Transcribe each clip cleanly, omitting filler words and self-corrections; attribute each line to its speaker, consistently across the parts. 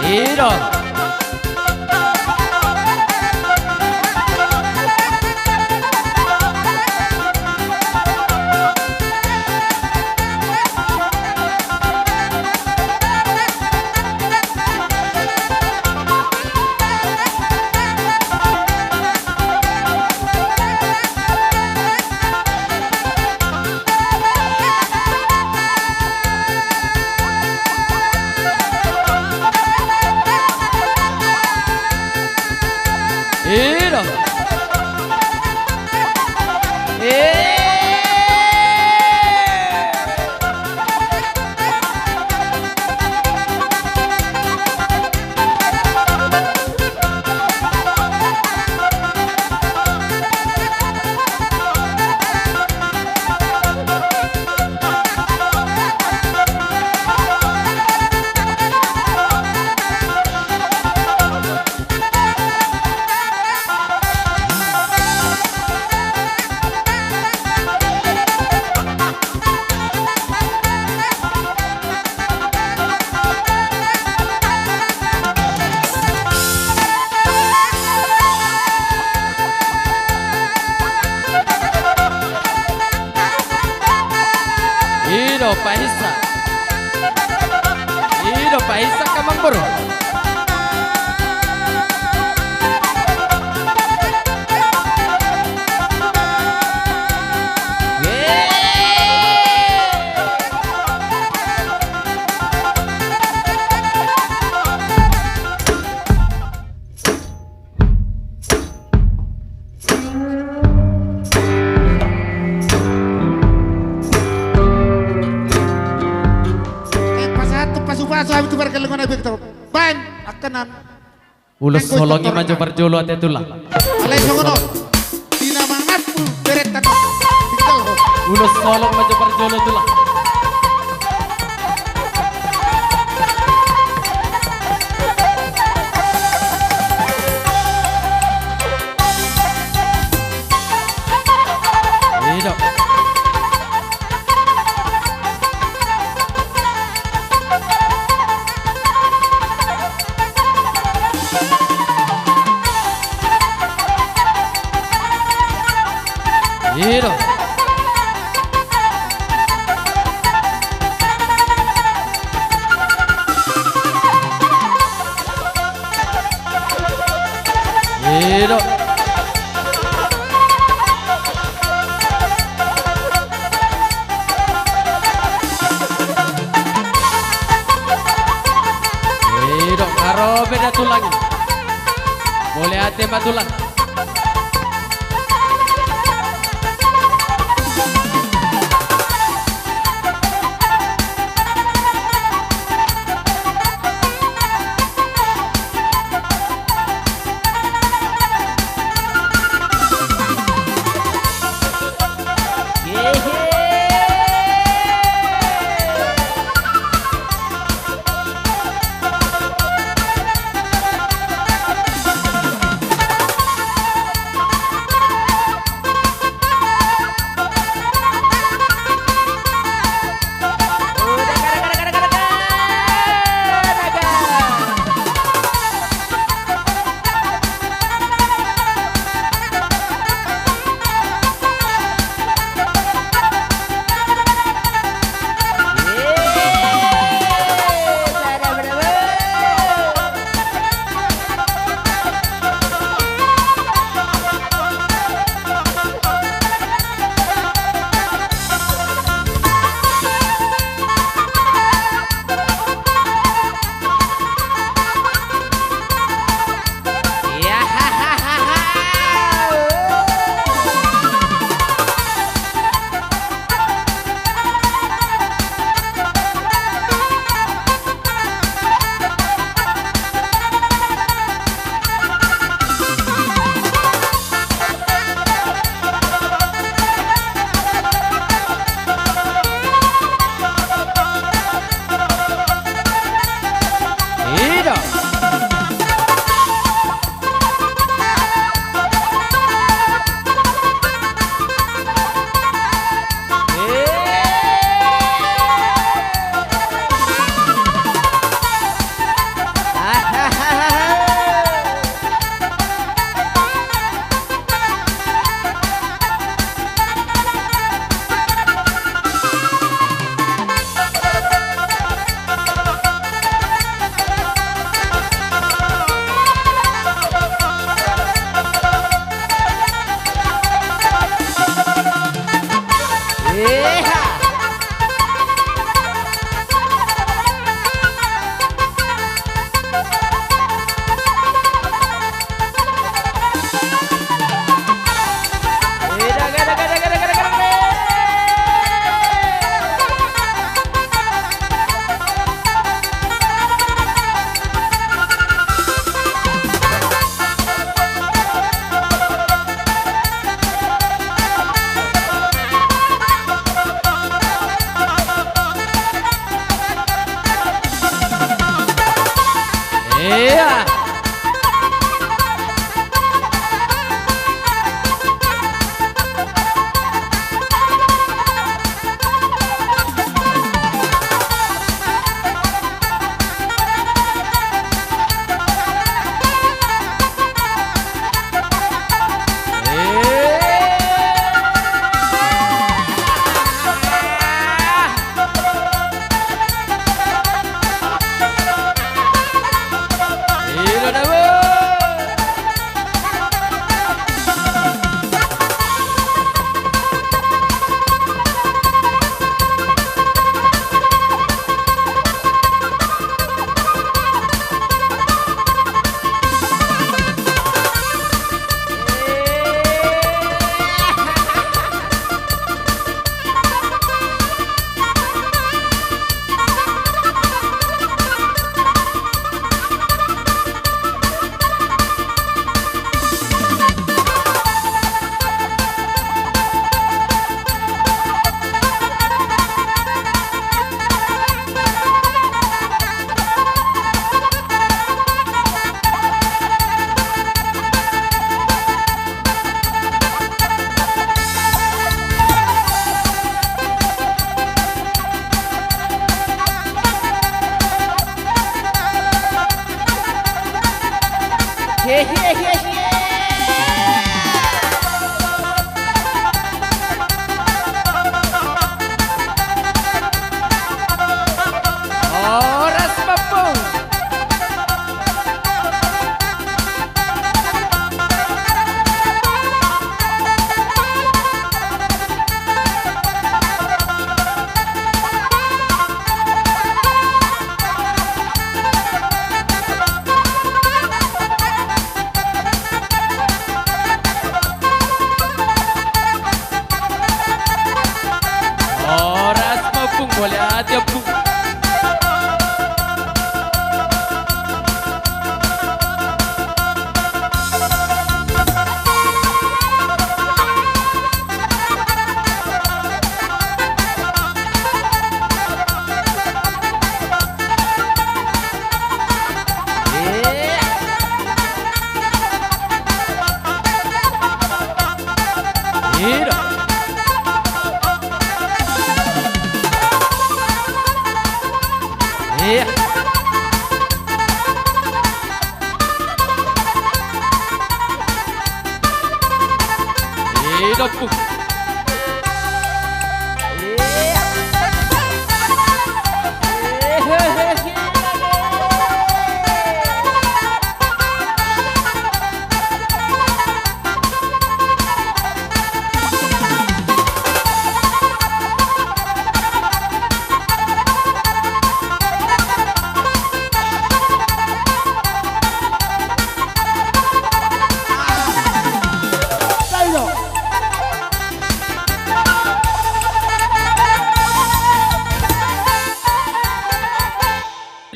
Speaker 1: Iro. Iro. Iro paisa. Iro paisa kamang bro.
Speaker 2: Sabi tu barkel ngona begitu. Ban akanan.
Speaker 1: Ulus solongi maju berjolo ate tulang.
Speaker 2: Alai songono. Dina mangat beret tan. Tinggal ho.
Speaker 1: Ulus solong maju berjolo tulang. Iro. Iro. Iro. Iro karo beda tulang. Boleh ate tulang. Iya. Oras papung. Oras papung boleh aja pung. Iya. Iya. Hidup pun.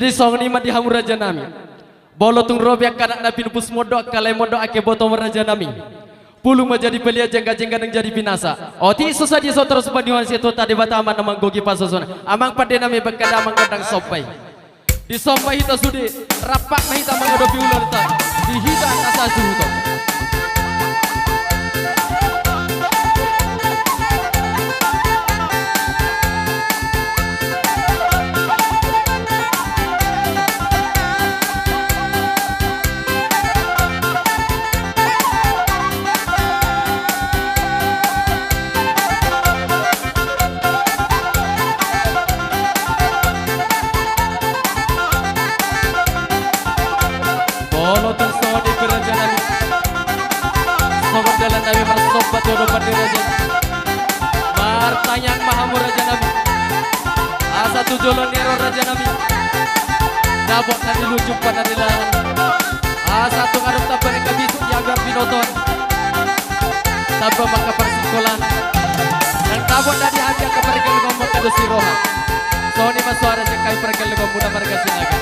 Speaker 1: Di song ni mati hamu raja nami. Bolo tung robiak kanak nabi nupus modok kalai modok ake botong raja nami. Pulu menjadi belia jengga-jengga dan jadi binasa. Oti susah di so terus paniwan situ tadi bata aman namang gogi pasosona. Amang pada nami berkada amang kadang sopai. Di sompai hita sudi rapak na hita mengodopi ular ta. Di hita asa suhu. Bolo tung so di peraja nami. Sobat dalam nami bersobat dodopan di raja. Martanyang mahamu raja nami. Asa tujolon nero raja nami. Dabok nani lucu pada dilahan. Asa tung arep tabar eka bisu jaga pinoton. Tabah maka persikolan. Dan tabok dari hati ke perkel ngomong kado siroha. Soni masuara sekai perkel ngomong muda marga sinaga.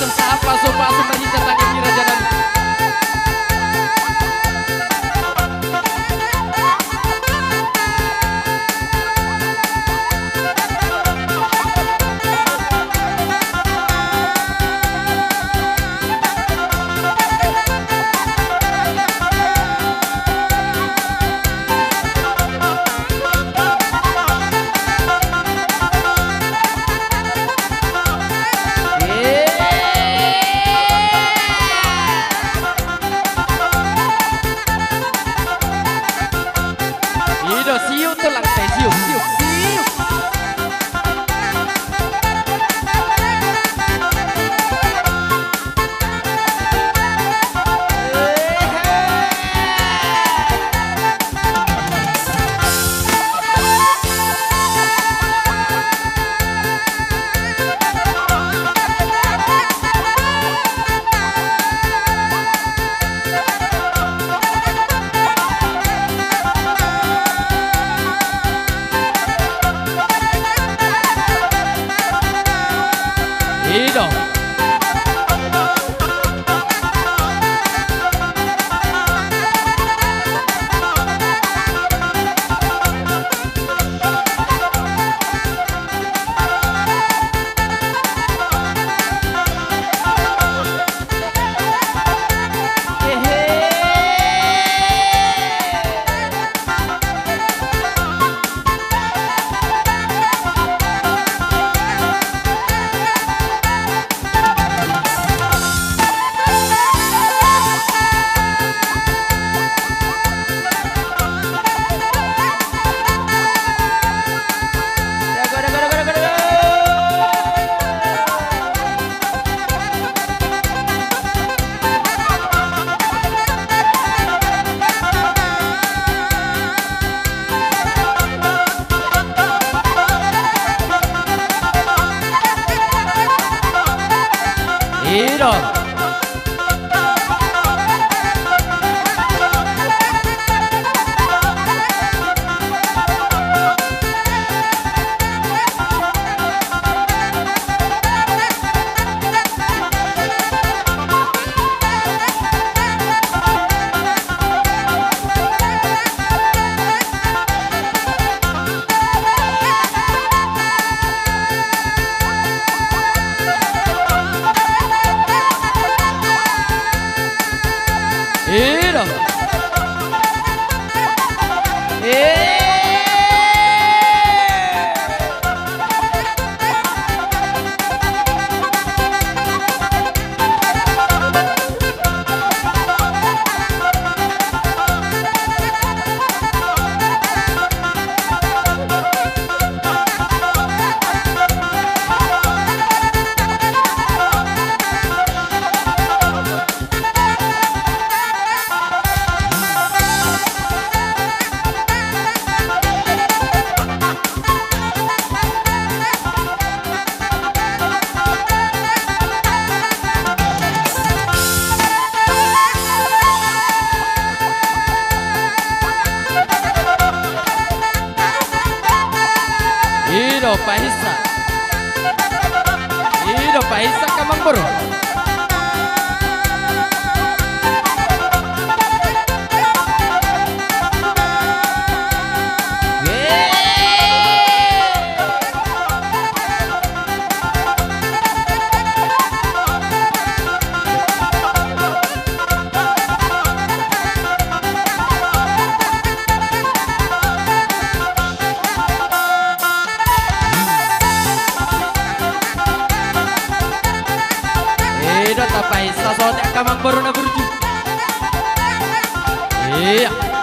Speaker 1: asum sapa sopa asum bagi tangan di Raja Nami. Siu tu lantai siu. Hidup. Hidup. Hidup Pak Hisa. Hidup Pak Hisa Kamang Boro. Hidup Pak Hisa soalnya Kamang Boro na berju. Iya.